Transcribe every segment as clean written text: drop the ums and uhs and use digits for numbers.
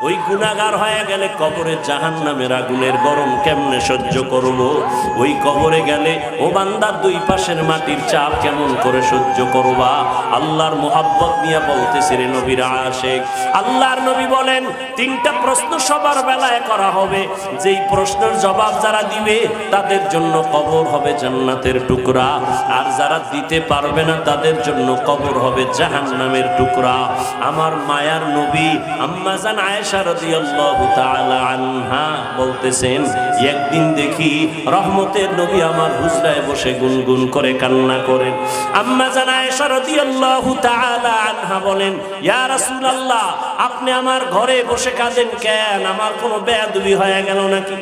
ওই গুনাহগার হয়ে গেলে কবরে জাহান্নামের আগুনের গরম কেমনে সহ্য করব? ওই কবরে গেলে ও বান্দার দুই পাশের মাটির চাপ কেমন করে সহ্য করবা? আল্লাহর মোহাব্বত নিয়ে বলতেছে রে নবীর আশিক। আল্লাহর নবী বলেন তিনটা প্রশ্ন সবার বেলায় করা হবে, যেই প্রশ্নের জবাব যারা দিবে তাদের জন্য কবর হবে জান্নাতের টুকরা, আর যারা দিতে পারবে না তাদের জন্য কবর হবে জাহান্নামের টুকরা। আমার মায়ার নবী আম্মা জান আয়েশা রাদিয়াল্লাহু তাআলা আনহা বলতেছেন, একদিন দেখি রহমতের নবী আমার হুজরায় বসে গুনগুন করে কান্না করেন। আম্মা জান আয়েশা রাদিয়াল্লাহু তাআলা আনহা বলেন, ইয়া রাসূলুল্লাহ, আপনি আমার ঘরে বসে কাঁদেন কেন? আমার কোনো বেয়াদবি হয়ে গেল নাকি?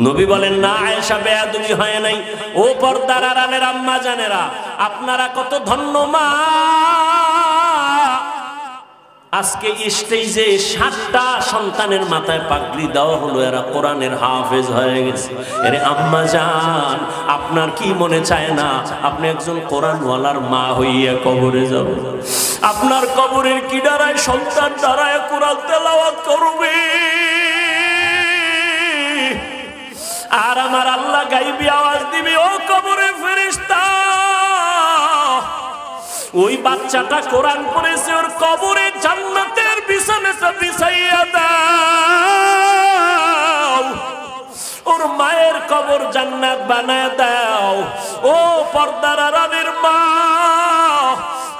নবী বলেন, না আয়েশা, বেয়াদবি হয় নাই। ও পর্দার আড়ালের আম্মা জানেরা, আপনারা কত ধন্য মা। আজকে স্টেজে 7টা সন্তানের মাথায় পাগড়ি দেওয়া হলো, এরা কোরআনের হাফেজ হয়ে গেছে। আরে আম্মা জান, আপনার কি মনে চায় না আপনি একজন কোরআনওয়ালার মা হইয়া কবরে যাবেন? আপনার কবরের কি দাঁড়ায়? সন্তান দাঁড়ায় কোরআন তেলাওয়াত করবে। আর আমার আল্লাহ গাইবি আওয়াজ দিবে, ও কবরের ফেরেশতা, ওই বাচ্চাটা কোরআন পড়েছে, ওর কবরে জান্নাতের বিছানাটা বিছাইয়া দাও, ওর মায়ের কবর জান্নাত বানায় দাও। ও পর্দার আড়ালের মা,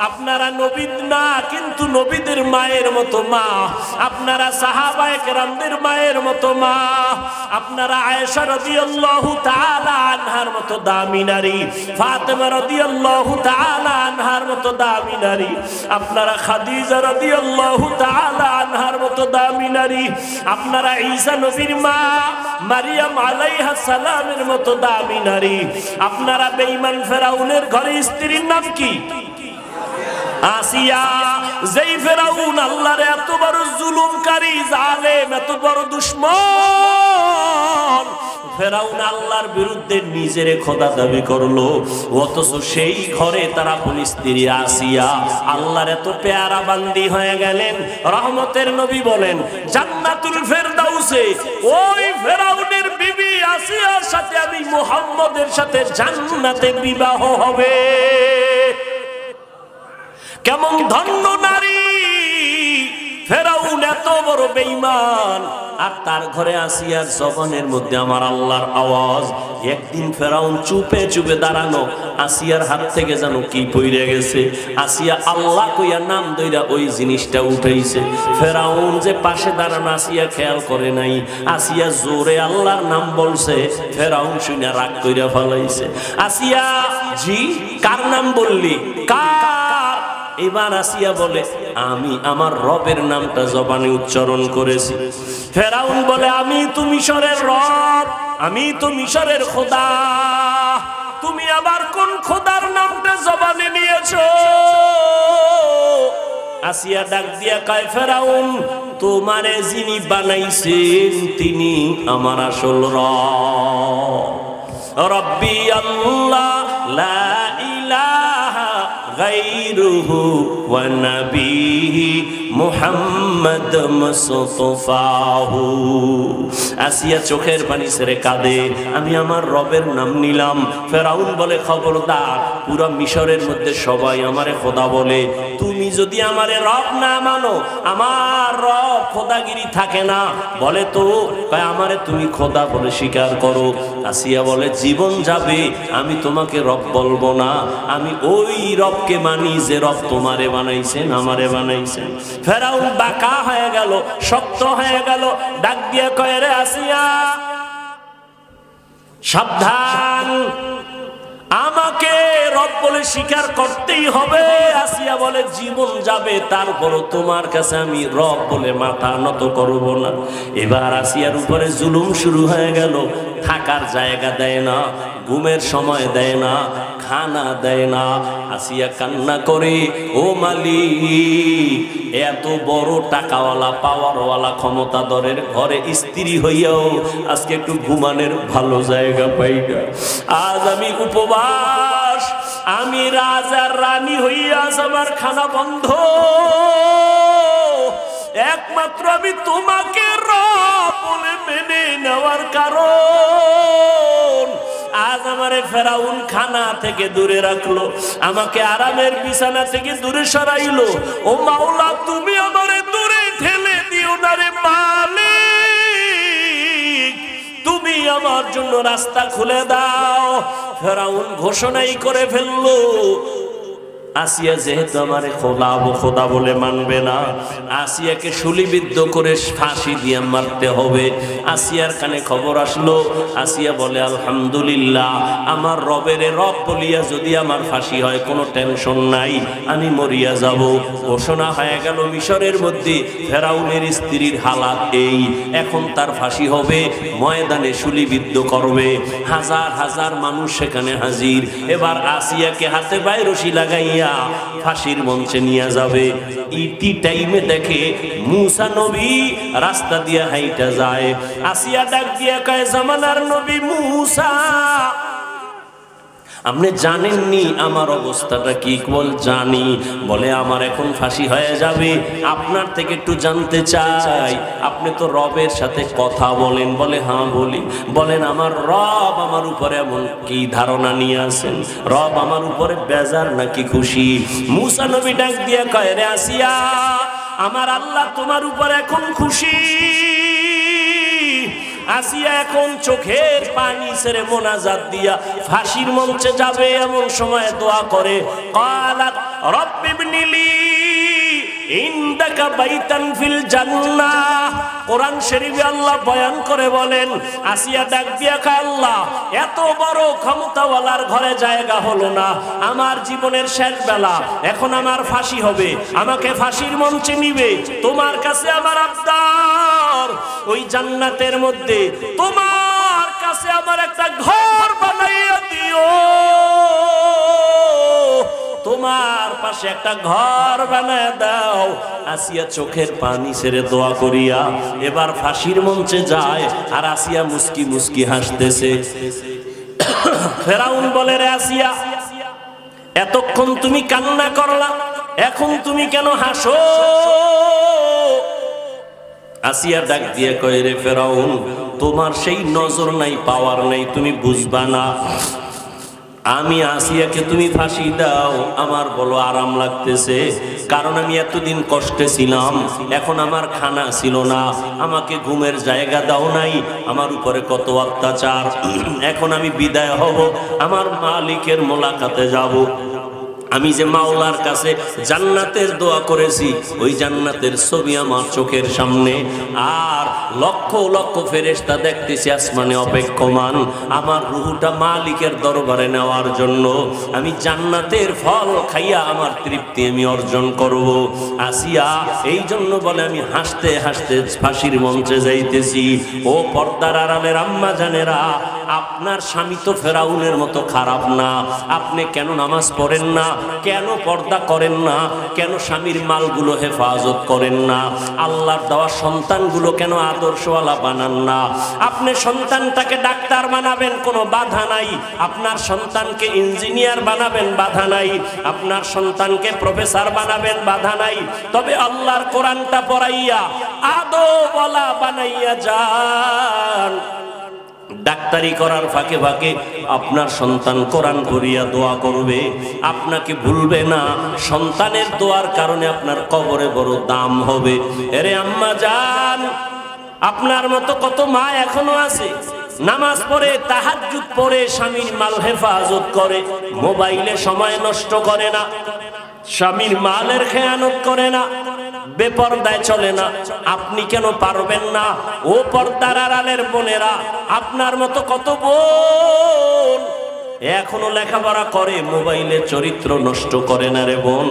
আপনারা নবী না, কিন্তু নবীদের মায়ের মতো মা। আপনারা সাহাবায়ে কেরামদের মায়ের মতো মা। আপনারা আয়েশা রাদিয়াল্লাহু তাআলা আনহার মতো দামি নারী, ফাতেমা রাদিয়াল্লাহু তাআলা আনহার মতো দামি নারী, আপনারা খাদিজা রাদিয়াল্লাহু তাআলা আনহার মতো দামি নারী, আপনারা ঈসা নবীর মা মারিয়াম আলাইহা সালামের মতো দামি নারী। আপনারা বেঈমান ফেরাউনের ঘরে স্ত্রীর নাম কি? আসিয়া। যেই ফেরাউন আল্লাহর এত বড় জুলুমকারী, জালেম, এত বড় দুশমন, ফেরাউন আল্লাহর বিরুদ্ধে নিজেরে খোদা দাবি করলো, অথচ সেই ঘরে তার আপন স্ত্রী আসিয়া আল্লাহর এত পেয়ারা বান্দি হয়ে গেলেন। রহমতের নবী বলেন, জান্নাতুল ফেরদাউসে ওই ফেরাউনের বিবি আসিয়ার সাথে আমি মুহাম্মদের সাথে জান্নাতে বিবাহ হবে। কেমন ধন্য নারী! ফেরাউন এত বড় বেঈমান, আর তার ঘরে আসিয়ার জবানের মধ্যে আমার আল্লাহর আওয়াজ। একদিন ফেরাউন চুপে চুপে দাঁড়ানো, আসিয়ার হাত থেকে যেন কি পইড়ে গেছে। আসিয়া আল্লাহ কইয়া নাম দইরা ওই জিনিসটা উঠাইছে। ফেরাউন যে পাশে দাঁড়ানো, আসিয়া খেয়াল করে নাই। আসিয়া জোরে আল্লাহর নাম বলছে, ফেরাউন শুনে রাগ কইরা ফেলাইছে। আসিয়া, জি, কার নাম বললি? কার? এবার আসিয়া বলে, আমি আমার রবের নামটা জবানে উচ্চারণ করেছি। ফেরাউন বলে, আমি তো মিশরের রব, আমি তো মিশরের খোদা, তুমি আবার কোন খোদার নামটা জবানে নিয়েছো? আসিয়া ডাক দিয়া কয়, ফেরাউন, তোমারে যিনি বানাইছেন তিনি আমার আসল রব। রব্বি আল্লাহ লা ইলাহা গায়রুহু ওয়া নবিহি মুহাম্মদ মুস্তাফাহু। আসিয়া চোখের পানি ছেড়ে কাঁদে, আমি আমার রবের নাম নিলাম। ফেরাউন বলে, খবরদার, পুরো মিশরের মধ্যে সবাই আমারে খোদা বলে, তুমি যদি আমারে রব না মানো, আমার রব খোদাগিরি থাকে না। বলে তো, তাই আমারে তুমি খোদা বলে স্বীকার করো। আসিয়া বলে, জীবন যাবে আমি তোমাকে রব বলবো না, আমি ওই রবকে মানি যে রব তোমারে বানাইছেন, আমারে বানাইছেন। ফেরাউন বাঁকা হয়ে গেল, শক্ত হয়ে গেল, ডাক দিয়া কয়, রে আসিয়া, সাবধান, আমাকে রব বলে স্বীকার করতেই হবে। আসিয়া বলে, জীবন যাবে তারপরও তোমার কাছে আমি রব বলে মাথা নত করব না। এবার আসিয়ার উপরে জুলুম শুরু হয়ে গেল। থাকার জায়গা দেয় না, ঘুমের সময় দেয় না, খানা দেয় না। আসিয়া কান্না করে, ও মালিক, এত বড় টাকাওয়ালা, পাওয়ারওয়ালা, ক্ষমতাধরের ঘরে স্ত্রী হইয়াও আজকে একটু ঘুমানোর ভালো জায়গা পাই না। আজ আমি উপবাস, আমি রাজার রানী হইয়া, আমার খানা বন্ধ। একমাত্র আমি তোমাকে রব বলে মেনে নেওয়ার কারণ আজ আমারে ফেরাউন খানা থেকে দূরে রাখলো, আমাকে আরামের বিছানা থেকে দূরে সরাইলো। ও মাওলা, তুমি আমারে দূরে ঠেলে দিও না রে মালিক, তুমি আমার জন্য রাস্তা খুলে দাও। ফেরাউন ঘোষণাই করে ফেললো, আসিয়া যেহেতু আমারে খোদা বলে মানবে না, আসিয়াকে শুলিবিদ্ধ করে ফাঁসি দিয়ে মারতে হবে। আসিয়ার কানে খবর আসলো, আসিয়া বলে আলহামদুলিল্লাহ, আমার রবের রব বলিয়া যদি আমার ফাঁসি হয় কোনো টেনশন নাই, আমি মরিয়া যাব। ঘোষণা হয়ে গেল মিশরের মধ্যে ফেরাউনের স্ত্রীর হালাত এই, এখন তার ফাঁসি হবে, ময়দানে শুলিবিদ্ধ করবে, হাজার হাজার মানুষ সেখানে হাজির। এবার আসিয়াকে হাতে পায়ে রশি লাগাইয়া ফাঁসির মঞ্চে নিয়ে যাবে। ইতি টাইমে দেখে মুসা নবী রাস্তা দিয়ে হাইটা যায়। আসিয়া ডাক দিয়া কয়, জামানার নবী মুসা, আপনি জানেননি আমার অবস্থাটা কি? বল জানি। বলে আমার এখন ফাঁসি হয়ে যাবে, আপনার থেকে একটু জানতে চাই, আপনি তো রবের সাথে কথা বলেন। বলে হ্যাঁ বলি। বলেন আমার রব আমার উপরে এমন কি ধারণা নিয়ে আসেন? রব আমার উপরে বেজার নাকি খুশি? মুসা নবী ডাক দিয়ে কয়, রে আসিয়া, আমার আল্লাহ তোমার উপরে এখন খুশি। আসিয়া এখন চোখের পানি ছেড়ে মোনাজাত দিয়া ফাঁসির মঞ্চে যাবে, এমন সময় দোয়া করে, ক্বালাত রব্বিবনিলি ইনদাকা বাইতান ফিল জান্নাহ। কোরআন শরীফে আল্লাহ বয়ান করে বলেন, আসিয়া ডাক দিয়া কয়, আল্লাহ এত বড় ক্ষমতাওয়ালার ঘরে জায়গা হলো না, আমার জীবনের শেষ বেলা, এখন আমার ফাঁসি হবে, আমাকে ফাঁসির মঞ্চে নিবে, তোমার কাছে আমার আবদার, ওই জান্নাতের মধ্যে তোমার কাছে আমার একটা ঘর বানাইয়া দিও, তোমার পাশে একটা ঘর বানায় দাও। আসিয়া চোখের পানি ছেড়ে দোয়া করিয়া এবার ফাঁসির মঞ্চে যায়, আর আসিয়া মুস্কি মুস্কি হাসতেছে। ফেরাউন বলে, রে আসিয়া, এতক্ষণ তুমি কান্না করলা, এখন তুমি কেন হাসো? আসিয়া ডাক দিয়ে কয়, রে ফেরাউন, তোমার সেই নজর নাই, পাওয়ার নাই, তুমি বুঝবা না। আমি আসিয়াকে তুমি ফাঁসি দাও, আমার বলো আরাম লাগতেছে, কারণ আমি এতদিন কষ্টে ছিলাম, এখন আমার খানা ছিল না, আমাকে ঘুমের জায়গা দাও নাই, আমার উপরে কত অত্যাচার, এখন আমি বিদায় হব, আমার মালিকের মোলাকাতে যাব। আমি যে মাওলার কাছে জান্নাতের দোয়া করেছি, ওই জান্নাতের ছবি আমার চোখের সামনে, আর লক্ষ লক্ষ ফেরেশতা দেখতেছি আসমানে অপেক্ষমান আমার রূহটা মালিকের দরবারে নেওয়ার জন্য। আমি জান্নাতের ফল খাইয়া আমার তৃপ্তি আমি অর্জন করব। আসিয়া এই জন্য বলে আমি হাসতে হাসতে ফাঁসির মঞ্চে যাইতেছি। ও পর্দার আড়ালের আম্মা জানেরা, আপনার স্বামী তো ফেরাউনের মতো খারাপ না, আপনি কেন নামাজ পড়েন না, কেন পর্দা করেন না, কেন স্বামীর মালগুলো হেফাজত করেন না, আল্লাহর দেওয়া সন্তানগুলো কেন আদর্শওয়ালা বানান না? আপনি সন্তানটাকে ডাক্তার বানাবেন, কোনো বাধা নাই, আপনার সন্তানকে ইঞ্জিনিয়ার বানাবেন, বাধা নাই, আপনার সন্তানকে প্রফেসর বানাবেন, বাধা নাই, তবে আল্লাহর কোরআনটা পড়াইয়া আদবওয়ালা বানাইয়া যান। ডাক্তারি করার ফাঁকে ফাঁকে আপনার সন্তান কোরআন পড়িয়া দোয়া করবে, আপনাকে ভুলবে না, সন্তানের দোয়ার কারণে আপনার কবরে বড় দাম হবে। এরে আম্মা জান, আপনার মতো কত মা এখনো আছে, নামাজ পড়ে, তাহাজ্জুদ পড়ে, স্বামীর মাল হেফাজত করে, মোবাইলে সময় নষ্ট করে না, স্বামীর মালের খেয়ানত করে না, বেপরদায় চলে না। আপনি কেন পারবেন না? ও পর্দার আড়ালের বোনেরা, আপনার মতো কত বোন এখনো লেখাপড়া করে, মোবাইলে চরিত্র নষ্ট করে না রে বোন,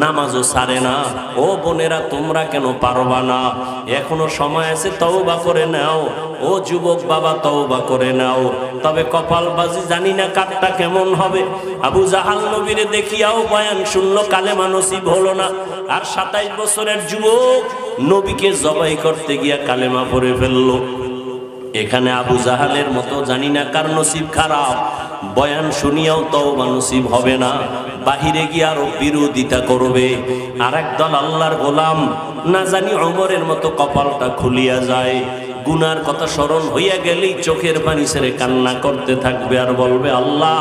নামাজও ছাড়ে না। ও বোনেরা, তোমরা কেন পারবা না? এখনো সময় আছে, তওবা করে নাও। ও যুবক বাবা, তওবা করে নাও। তবে কপালবাজি জানি না কারটা কেমন হবে। আবু জাহাল নবীরে দেখিয়াও বয়ান শুনলো, কালেমা নসিব হলো না, আর 27 বছরের যুবক নবীকে জবাই করতে গিয়া কালেমা পড়ে ফেললো। এখানে আবু জাহালের মতো জানি না কার নসিব খারাপ, বয়ান শুনিয়াও তওবা নসিব হবে না। বাহিরে গিয়ে আরো বিরোধিতা করবে। আর একদল আল্লাহর গোলাম না জানি ওমরের মতো কপালটা খুলিয়া যায়, গুনার কথা স্মরণ হইয়া গেলেই চোখের পানি ছেড়ে কান্না করতে থাকবে আর বলবে, আল্লাহ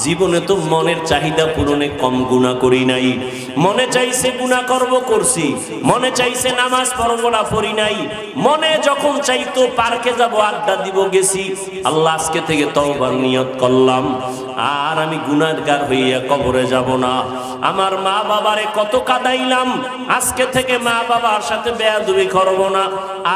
জীবনে তো মনের চাহিদা পূরণে কম গুনাহ করি নাই, মনে চাইছে গুনাহ করব করছি, মনে চাইছে নামাজ পড়ব না পড়ি নাই, মনে যখন চাইতো পার্কে যাব আড্ডা দিব গেছি, আল্লাহ আজকে থেকে তওবার নিয়ত করলাম আর আমি গুনাহগার হইয়া কবরে যাব না। আমার মা বাবারে কত কাঁদাইলাম, আজকে থেকে মা বাবার সাথে বেয়াদবি করব না,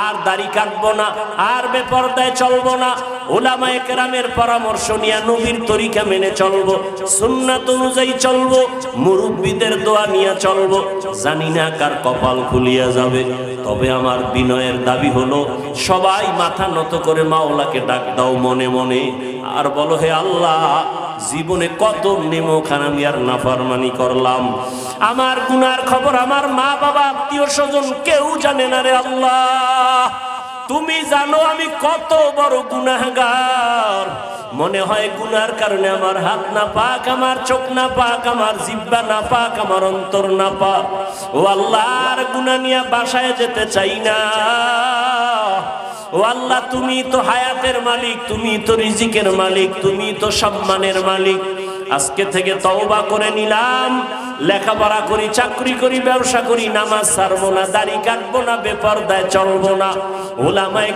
আর দাড়ি কাটবো না, আর বেপরদায় চলবো না, উলামায়ে কেরামের পরামর্শ নিয়ে নবীর তরিকা মেনে চলবো, সুন্নাত অনুযায়ী চলবো, মুরব্বিদের দোয়া নিয়ে চলবো। জানি না কার কপাল খুলিয়া যাবে, তবে আমার বিনয়ের দাবি হলো সবাই মাথা নত করে মাওলাকে ডাক দাও মনে মনে, আর বলো, হে আল্লাহ জীবনে কত নেমখান আমি আর নাফরমানি করলাম, আমার গুনার খবর আমার মা বাবা আত্মীয় স্বজন কেউ জানে না রে আল্লাহ, তুমি জানো আমি কত বড় গুনাহগার। মনে হয় গুনার কারণে আমার হাত না পাক, আমার চোখ না পাক, আমার জিহ্বা না পাক, আমার অন্তর না পাক। ও আল্লাহ, আর গুনাহ নিয়ে বাসায় যেতে চাই না। ও আল্লাহ, তুমি তো হায়াতের মালিক, তুমি তো রিজিকের মালিক, তুমি তো সম্মানের মালিক। আজকে থেকে তওবা করে নিলাম, লেখাপড়া করি, চাকরি করি, ব্যবসা করি, নামাজ ছাড়বো না, দাড়ি কাটবো না, বেপরদায় চলবো না, উলামায়ে